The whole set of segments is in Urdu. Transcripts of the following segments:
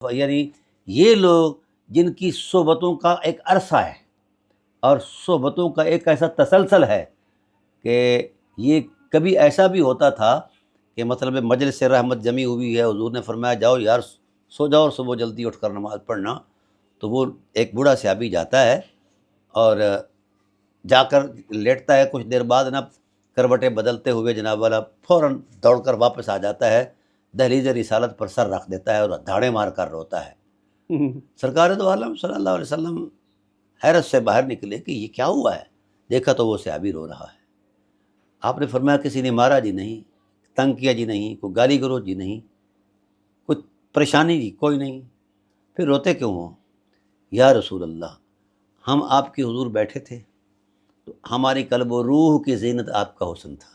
یعنی یہ لوگ جن کی صحبتوں کا ایک عرصہ ہے اور صحبتوں کا ایک ایسا تسلسل ہے کہ یہ کبھی ایسا بھی ہوتا تھا کہ مطلب مجلس رحمت جمی ہوئی ہے، حضور نے فرمایا جاؤ یار سو جاؤ اور صبح جلدی اٹھ کر نماز پڑھنا، تو وہ ایک بوڑھا صحابی جاتا ہے اور جا کر لیٹتا ہے، کچھ دیر بعد نا کروٹیں بدلتے ہوئے جناب والا فوراً دوڑ کر واپس آ جاتا ہے، دہلیز رسالت پر سر رکھ دیتا ہے اور دھاڑے مار کر روتا ہے۔ سرکار دو عالم صلی اللہ علیہ وسلم حیرت سے باہر نکلے کہ یہ کیا ہوا ہے، دیکھا تو وہ صحابی رو رہا ہے۔ آپ نے فرمایا کسی نے مارا جی نہیں، تنگ کیا جی نہیں، کوئی گالی گلوچ جی نہیں، کوئی پریشانی جی کوئی نہیں، پھر روتے کیوں ہو؟ یا رسول اللہ ہم آپ کے حضور بیٹھے تھے تو ہماری قلب و روح کی زینت آپ کا حسن تھا،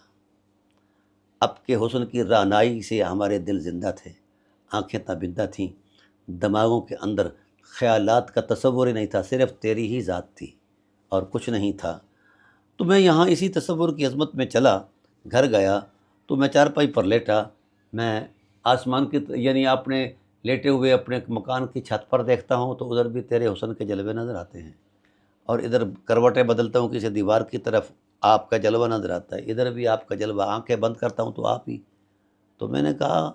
آپ کے حسن کی رعنائی سے ہمارے دل زندہ تھے، آنکھیں تابندہ تھیں، دماغوں کے اندر خیالات کا تصور ہی نہیں تھا، صرف تیری ہی ذات تھی اور کچھ نہیں تھا۔ تو میں یہاں اسی تصور کی عظمت میں چلا، گھر گیا تو میں چارپائی پر لیٹا، میں آسمان کی یعنی اپنے لیٹے ہوئے اپنے مکان کی چھت پر دیکھتا ہوں تو ادھر بھی تیرے حسن کے جلوے نظر آتے ہیں، اور ادھر کروٹیں بدلتا ہوں کسی دیوار کی طرف آپ کا جلوہ نظر آتا ہے، ادھر بھی آپ کا جلوہ، آنکھیں بند کرتا ہوں تو آپ ہی۔ تو میں نے کہا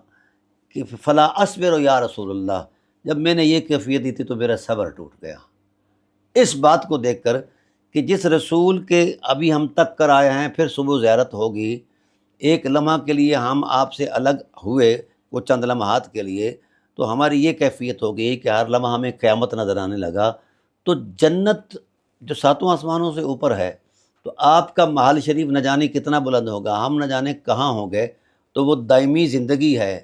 کہ فلا اصبر یا رسول اللہ، جب میں نے یہ کیفیت دی تھی تو میرا صبر ٹوٹ گیا اس بات کو دیکھ کر کہ جس رسول کے ابھی ہم تک کر آئے ہیں، پھر صبح زیارت ہوگی، ایک لمحہ کے لیے ہم آپ سے الگ ہوئے، وہ چند لمحات کے لیے، تو ہماری یہ کیفیت ہو گئی کہ ہر لمحہ ہمیں قیامت نظر آنے لگا۔ تو جنت جو ساتوں آسمانوں سے اوپر ہے، تو آپ کا محل شریف نہ جانے کتنا بلند ہوگا، ہم نہ جانے کہاں ہوں گے، تو وہ دائمی زندگی ہے۔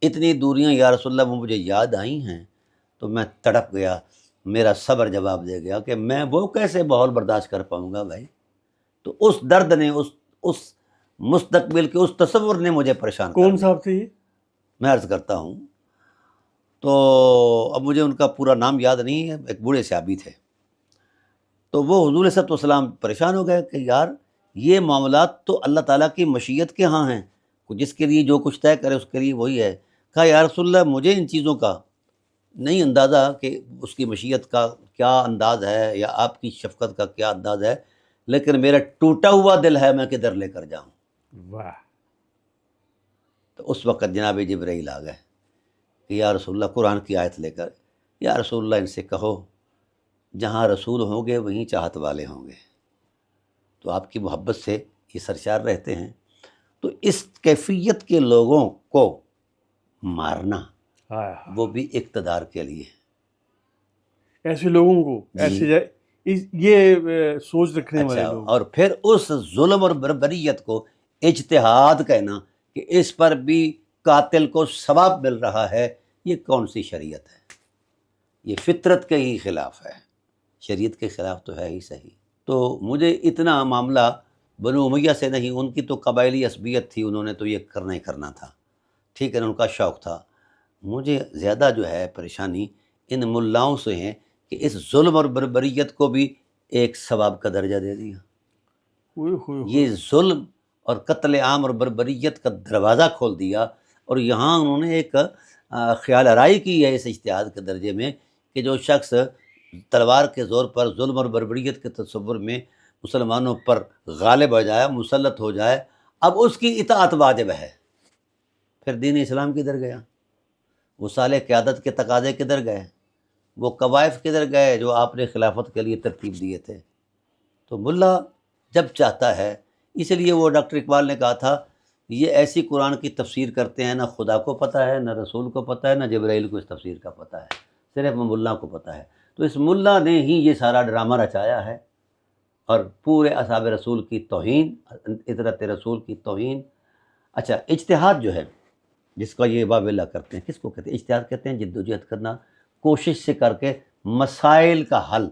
اتنی دوریاں یا رسول اللہ وہ مجھے یاد آئی ہیں تو میں تڑپ گیا، میرا صبر جواب دے گیا کہ میں وہ کیسے ماحول برداشت کر پاؤں گا بھائی۔ تو اس درد نے، اس مستقبل کے اس تصور نے مجھے پریشان کر کون دیا۔ صاحب تھے یہ؟ میں عرض کرتا ہوں تو اب مجھے ان کا پورا نام یاد نہیں ہے، ایک بوڑھے صحابی تھے۔ تو وہ حضور صلی اللہ علیہ وسلم پریشان ہو گئے کہ یار یہ معاملات تو اللہ تعالیٰ کی مشیت کے ہاں ہیں، جس کے لیے جو کچھ طے کرے اس کے لیے وہی ہے۔ کہا یا رسول اللہ مجھے ان چیزوں کا نہیں اندازہ کہ اس کی مشیت کا کیا انداز ہے یا آپ کی شفقت کا کیا انداز ہے، لیکن میرا ٹوٹا ہوا دل ہے، میں کدھر لے کر جاؤں۔ واہ! تو اس وقت جناب جبرائیل آ گئے کہ یا رسول اللہ قرآن کی آیت لے کر، یا رسول اللہ ان سے کہو جہاں رسول ہوں گے وہیں چاہت والے ہوں گے۔ تو آپ کی محبت سے یہ سرشار رہتے ہیں۔ تو اس کیفیت کے لوگوں کو مارنا وہ بھی اقتدار کے لیے، ایسے لوگوں کو، ایسے یہ سوچ رکھنے والے اچھا، لوگ، اور پھر اس ظلم اور بربریت کو اجتہاد کہنا کہ اس پر بھی قاتل کو ثواب مل رہا ہے، یہ کون سی شریعت ہے؟ یہ فطرت کے ہی خلاف ہے، شریعت کے خلاف تو ہے ہی صحیح۔ تو مجھے اتنا معاملہ بنو امیہ سے نہیں، ان کی تو قبائلی عصبیت تھی، انہوں نے تو یہ کرنا ہی کرنا تھا، ٹھیک ہے، ان کا شوق تھا۔ مجھے زیادہ جو ہے پریشانی ان ملاؤں سے ہیں کہ اس ظلم اور بربریت کو بھی ایک ثواب کا درجہ دے دیا۔ یہ ظلم اور قتل عام اور بربریت کا دروازہ کھول دیا، اور یہاں انہوں نے ایک خیال آرائی کی ہے اس اجتہاد کے درجے میں کہ جو شخص تلوار کے زور پر ظلم اور بربریت کے تصور میں مسلمانوں پر غالب ہو جائے، مسلط ہو جائے، اب اس کی اطاعت واجب ہے۔ پھر دین اسلام کدھر گیا؟ وہ صالح قیادت کے تقاضے کدھر گئے؟ وہ قوائف کدھر گئے جو آپ نے خلافت کے لیے ترتیب دیے تھے؟ تو ملا جب چاہتا ہے، اس لیے وہ ڈاکٹر اقبال نے کہا تھا یہ ایسی قرآن کی تفسیر کرتے ہیں، نہ خدا کو پتہ ہے، نہ رسول کو پتہ ہے، نہ جبرائیل کو اس تفسیر کا پتہ ہے، صرف ملا کو پتہ ہے۔ تو اس ملا نے ہی یہ سارا ڈرامہ رچایا ہے، اور پورے اصحاب رسول کی توہین، عطرت رسول کی توہین۔ اچھا، اجتہاد جو ہے جس کا یہ باب اللہ کرتے ہیں، کس کو کہتے ہیں؟ اجتہاد کہتے ہیں جد و جہد کرنا، کوشش سے کر کے مسائل کا حل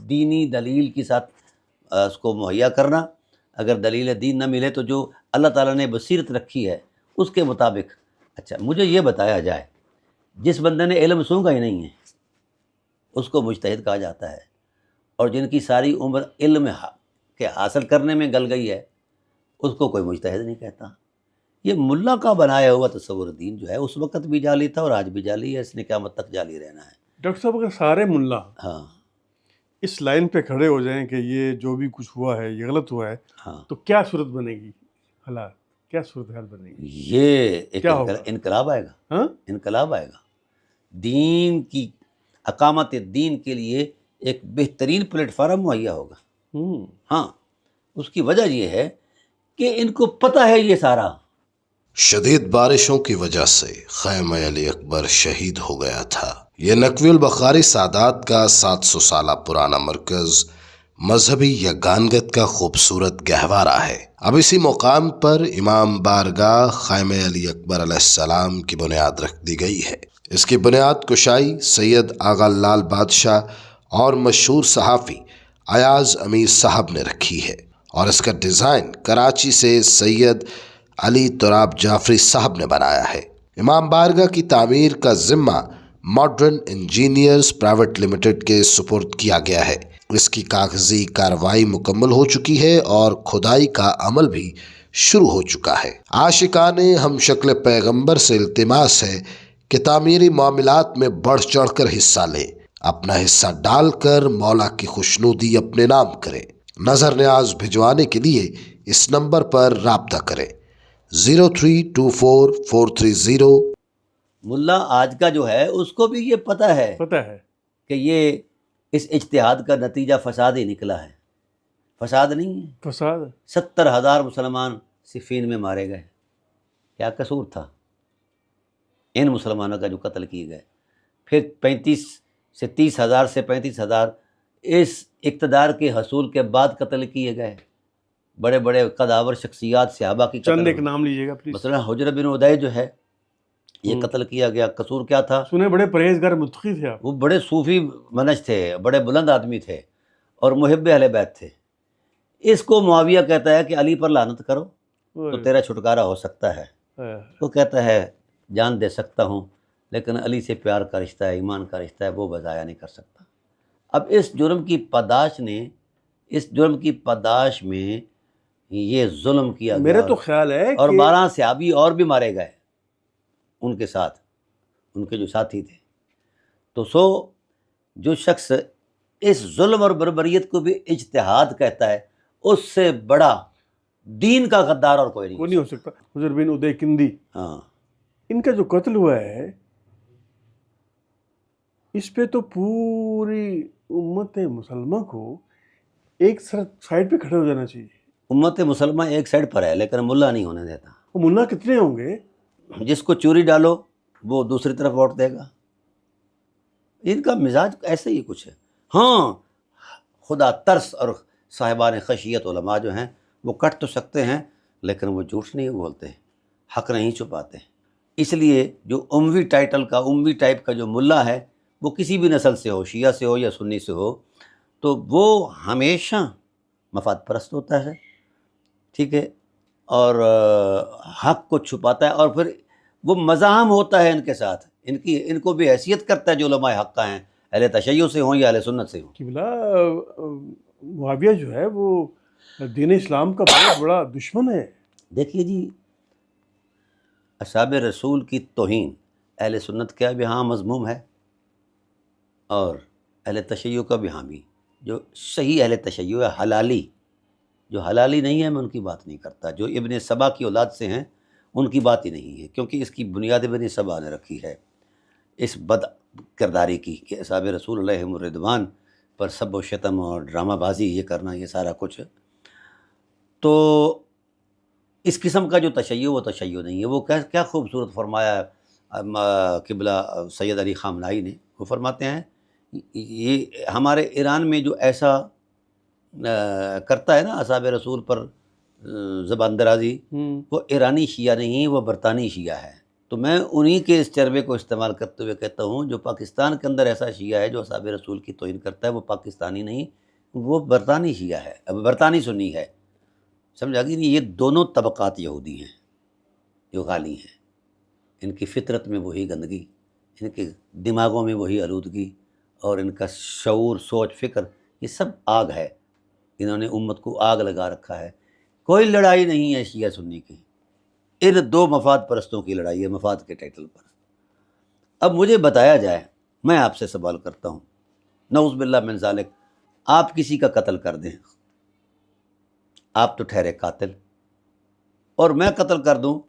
دینی دلیل کے ساتھ اس کو مہیا کرنا۔ اگر دلیل دین نہ ملے تو جو اللہ تعالیٰ نے بصیرت رکھی ہے اس کے مطابق۔ اچھا، مجھے یہ بتایا جائے جس بندے نے علم سونگا ہی نہیں ہے اس کو مجتہد کہا جاتا ہے، اور جن کی ساری عمر علم کے حاصل کرنے میں گل گئی ہے اس کو کوئی مجتہد نہیں کہتا۔ یہ ملا کا بنایا ہوا تصور دین جو ہے اس وقت بھی جعلی تھا اور آج بھی جعلی ہے، اس نے قیامت تک جعلی رہنا ہے. ڈاکٹر صاحب اگر سارے ملا ہاں اس لائن پہ کھڑے ہو جائیں کہ یہ جو بھی کچھ ہوا ہے یہ غلط ہوا ہے، ہاں، تو کیا صورت بنے گی، حالات کیا صورتحال بنے گی، یہ ایک کیا ہوگا؟ انقلاب آئے گا. ہاں انقلاب آئے گا. دین کی اقامت دین کے لیے ایک بہترین پلیٹ فارم مہیا ہوگا. ہاں، اس کی وجہ یہ ہے کہ ان کو پتہ ہے یہ سارا. شدید بارشوں کی وجہ سے خیمہ علی اکبر شہید ہو گیا تھا. یہ نقوی البخاری سادات کا 700 سالہ پرانا مرکز مذہبی یگانگت کا خوبصورت گہوارہ ہے. اب اسی مقام پر امام بارگاہ خیمہ علی اکبر علیہ السلام کی بنیاد رکھ دی گئی ہے. اس کی بنیاد کشائی سید آغا لال بادشاہ اور مشہور صحافی ایاز امیر صاحب نے رکھی ہے، اور اس کا ڈیزائن کراچی سے سید علی تراب جعفری صاحب نے بنایا ہے. امام بارگاہ کی تعمیر کا ذمہ ماڈرن انجینئرز پرائیویٹ لمیٹڈ کے سپرد کیا گیا ہے. اس کی کاغذی کارروائی مکمل ہو چکی ہے اور کھدائی کا عمل بھی شروع ہو چکا ہے. عاشقان ہم شکل پیغمبر سے التماس ہے کہ تعمیری معاملات میں بڑھ چڑھ کر حصہ لیں، اپنا حصہ ڈال کر مولا کی خوشنودی اپنے نام کریں. نظر نیاز بھجوانے کے لیے اس نمبر پر رابطہ کریں 0324430430. ملا آج کا جو ہے اس کو بھی یہ پتہ ہے کہ یہ اس اجتہاد کا نتیجہ فساد ہی نکلا ہے. فساد نہیں ہے، فساد 70,000 مسلمان صفین میں مارے گئے. کیا قصور تھا ان مسلمانوں کا جو قتل کیے گئے؟ پھر 35 سے 30,000 سے 35,000 اس اقتدار کے حصول کے بعد قتل کیے گئے. بڑے بڑے قداور شخصیات صحابہ کی چند قتل ایک نام لیجیے گا پلیز. مثلا حجر بن ادے جو ہے یہ قتل کیا گیا. قصور کیا تھا؟ سنے بڑے پرہیزگار متقی تھے آپ. وہ بڑے صوفی منج تھے، بڑے بلند آدمی تھے اور محب اہل بیت تھے. اس کو معاویہ کہتا ہے کہ علی پر لعنت کرو تو تیرا چھٹکارا ہو سکتا ہے. وہ کہتا ہے جان دے سکتا ہوں لیکن علی سے پیار کا رشتہ ہے، ایمان کا رشتہ ہے، وہ بضایا نہیں کر سکتا. اب اس جرم کی پاداش میں یہ ظلم کیا گیا. میرا تو خیال ہے اور کہ 12 صحابی اور بھی مارے گئے ان کے ساتھ، ان کے جو ساتھی تھے. تو جو شخص اس ظلم اور بربریت کو بھی اجتہاد کہتا ہے اس سے بڑا دین کا غدار اور کوئی وہ نہیں ہو سکتا. حجر بن ادے کندی، ہاں، ان کا جو قتل ہوا ہے اس پہ تو پوری امت مسلمہ کو ایک سائڈ پہ کھڑے ہو جانا چاہیے. امت مسلمہ ایک سائڈ پر ہے لیکن ملا نہیں ہونے دیتا. وہ ملا کتنے ہوں گے؟ جس کو چوری ڈالو وہ دوسری طرف ووٹ دے گا. ان کا مزاج ایسے ہی کچھ ہے. ہاں، خدا ترس اور صاحبان خشیت علماء جو ہیں وہ کٹ تو سکتے ہیں لیکن وہ جھوٹ نہیں بولتے، حق نہیں چھپاتے. اس لیے جو اموی ٹائپ کا جو ملا ہے وہ کسی بھی نسل سے ہو، شیعہ سے ہو یا سنی سے ہو، تو وہ ہمیشہ مفاد پرست ہوتا ہے، ٹھیک ہے، اور حق کو چھپاتا ہے. اور پھر وہ مزاحم ہوتا ہے ان کے ساتھ، ان کو بھی حیثیت کرتا ہے جو علماء حق کا ہیں، اہل تشیع سے ہوں یا اہل سنت سے ہوں. قبلہ معاویہ جو ہے وہ دین اسلام کا بہت بڑا دشمن ہے. دیکھیے جی، اصحاب رسول کی توہین اہل سنت کا بھی ہاں مذموم ہے اور اہل تشیع کا بھی حامی. جو صحیح اہل تشیع ہے، حلالی، جو حلالی نہیں ہے میں ان کی بات نہیں کرتا. جو ابن سبا کی اولاد سے ہیں ان کی بات ہی نہیں ہے، کیونکہ اس کی بنیاد ابن سبا نے رکھی ہے اس بد کرداری کی کہ اصحاب رسول علیہم الرضوان پر سب و شتم اور ڈرامہ بازی یہ کرنا، یہ سارا کچھ. تو اس قسم کا جو تشیع وہ تشیع نہیں ہے. وہ کیا خوبصورت فرمایا قبلہ سید علی خامنائی نے. وہ فرماتے ہیں یہ ہمارے ایران میں جو ایسا کرتا ہے نا اصحاب رسول پر زبان درازی، وہ ایرانی شیعہ نہیں، وہ برطانوی شیعہ ہے. تو میں انہی کے اس چربے کو استعمال کرتے ہوئے کہتا ہوں جو پاکستان کے اندر ایسا شیعہ ہے جو اصحاب رسول کی توہین کرتا ہے وہ پاکستانی نہیں، وہ برطانوی شیعہ ہے، برطانوی سنی ہے. سمجھا گی نہیں؟ یہ دونوں طبقات یہودی ہیں جو غالی ہیں. ان کی فطرت میں وہی گندگی، ان کے دماغوں میں وہی آلودگی اور ان کا شعور، سوچ، فکر، یہ سب آگ ہے. انہوں نے امت کو آگ لگا رکھا ہے. کوئی لڑائی نہیں ہے شیعہ سنی کی، ان دو مفاد پرستوں کی لڑائی ہے مفاد کے ٹائٹل پر. اب مجھے بتایا جائے، میں آپ سے سوال کرتا ہوں، نعوذ باللہ من ذالک، آپ کسی کا قتل کر دیں، آپ تو ٹھہرے قاتل، اور میں قتل کر دوں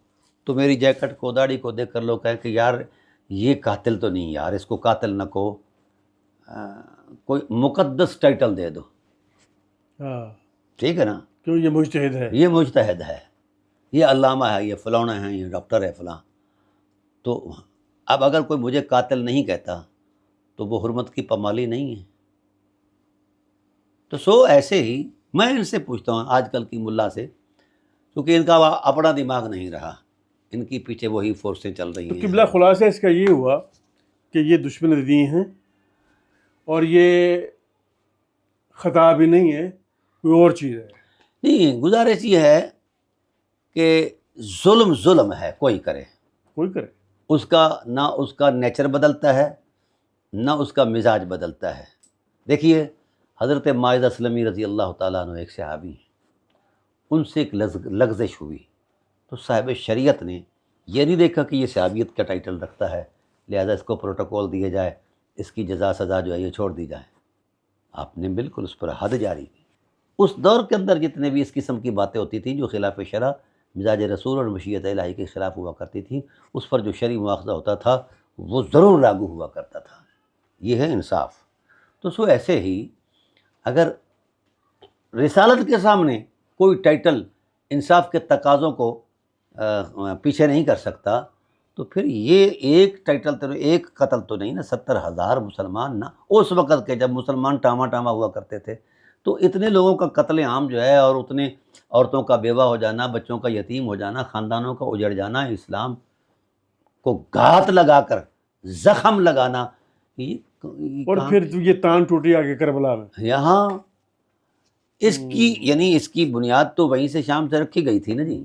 تو میری جیکٹ کو داڑھی کو دیکھ کر لوگ کہیں کہ یار یہ قاتل تو نہیں، یار اس کو قاتل نہ کہو، کوئی مقدس ٹائٹل دے دو، ہاں ٹھیک ہے نا، کیوں یہ مجتہد ہے. یہ مجتہد ہے، یہ علامہ ہے، یہ فلانا ہے، یہ ڈاکٹر ہے فلاں. تو اب اگر کوئی مجھے قاتل نہیں کہتا تو وہ حرمت کی پامالی نہیں ہے. تو سو ایسے ہی میں ان سے پوچھتا ہوں آج کل کی ملا سے، کیونکہ ان کا اپنا دماغ نہیں رہا، ان کی پیچھے وہی فورسیں چل رہی تو ہیں. قبلہ خلاصہ اس کا یہ ہوا کہ یہ دشمن دین ہیں، اور یہ خطا بھی نہیں ہے، کوئی اور چیز ہے. نہیں، گزارش یہ ہے کہ ظلم ہے، کوئی کرے، کوئی کرے. اس کا نہ اس کا نیچر بدلتا ہے نہ اس کا مزاج بدلتا ہے. دیکھیے حضرت ماعز اسلمی رضی اللہ تعالیٰ عنہ ایک صحابی ہیں، ان سے ایک لغزش ہوئی تو صاحب شریعت نے یہ نہیں دیکھا کہ یہ صحابیت کا ٹائٹل رکھتا ہے لہذا اس کو پروٹوکول دیے جائے، اس کی جزا سزا جو ہے یہ چھوڑ دی جائے. آپ نے بالکل اس پر حد جاری کی. اس دور کے اندر جتنے بھی اس قسم کی باتیں ہوتی تھیں جو خلاف شرع، مزاج رسول اور مشیت الہی کے خلاف ہوا کرتی تھیں، اس پر جو شرعی مواخذہ ہوتا تھا وہ ضرور لاگو ہوا کرتا تھا. یہ ہے انصاف. تو سو ایسے ہی اگر رسالت کے سامنے کوئی ٹائٹل انصاف کے تقاضوں کو پیچھے نہیں کر سکتا تو پھر یہ ایک ٹائٹل تو ایک قتل تو نہیں نا، 70,000 مسلمان نا، اس وقت کے جب مسلمان ٹاما ٹاما ہوا کرتے تھے تو اتنے لوگوں کا قتل عام جو ہے، اور اتنے عورتوں کا بیوہ ہو جانا، بچوں کا یتیم ہو جانا، خاندانوں کا اجڑ جانا، اسلام کو گھات لگا کر زخم لگانا، اور پھر یہ تان ٹوٹی آگے کربلا میں. یہاں اس کی یعنی اس کی بنیاد تو وہیں سے شام سے رکھی گئی تھی نا جی.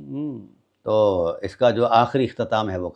تو اس کا جو آخری اختتام ہے وہ